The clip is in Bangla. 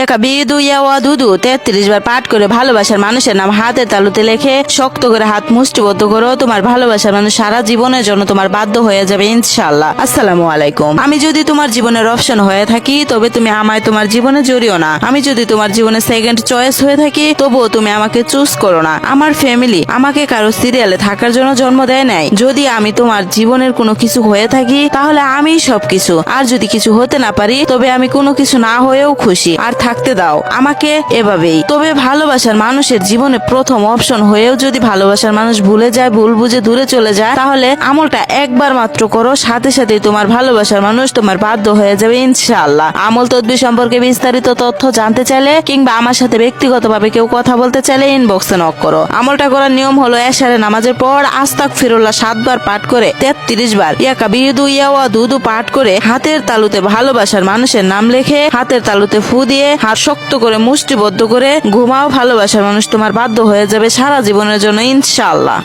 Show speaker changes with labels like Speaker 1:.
Speaker 1: একা বিদু ইয়া দুদু 33 বার পাঠ করে ভালোবাসার মানুষের নাম হাতের তালুতে লেখে শক্ত করে হাত মুষ্টিবদ্ধ করো। তোমার ভালোবাসার মানুষ সারা জীবনের জন্য তোমার বাধ্য হয়ে যাবে ইনশাআল্লাহ। আসসালামু আলাইকুম। আমি যদি তোমার জীবনের অপশন হয়ে থাকি তবে তুমি আমায় তোমার জীবনে জড়িও না। আমি যদি তোমার জীবনে সেকেন্ড চয়েস হয়ে থাকি তবুও তুমি আমাকে চুজ করো না। আমার ফ্যামিলি আমাকে কারো সিরিয়ালে থাকার জন্য জন্ম দেয় নাই। যদি আমি তোমার জীবনের কোনো কিছু হয়ে থাকি তাহলে আমি সবকিছু, আর যদি কিছু হতে না পারি তবে আমি কোনো কিছু না হয়েও খুশি। আর থাকতে দাও আমাকে এভাবেই। তবে ভালোবাসার মানুষের জীবনে প্রথম অপশন হয়েও যদি ভালোবাসার মানুষ ভুলে যায়, ভুল বুঝে দূরে চলে যায়, তাহলে আমলটা একবার মাত্র করো, সাথে সাথে তোমার ভালোবাসার মানুষ তোমার বাধ্য হয়ে যাবে ইনশাআল্লাহ। আমল তদবির সম্পর্কে বিস্তারিত তথ্য জানতে চাইলে কিংবা আমার সাথে ব্যক্তিগতভাবে কেউ কথা বলতে চাইলে ইনবক্সে নক করো। আমলটা করার নিয়ম হলো এশারে নামাজের পর আস্তাগফিরুল্লাহ 7 বার পাঠ করে 33 বার ইয়াকা বিদু ইয়া দুদু পাঠ করে হাতের তালুতে ভালোবাসার মানুষের নাম লেখে হাতের তালুতে ফু দিয়ে হাত শক্ত করে মুষ্টিবদ্ধ করে ঘুমাও। ভালোবাসার মানুষ তোমার বাধ্য হয়ে যাবে সারা জীবনের জন্য ইনশাআল্লাহ।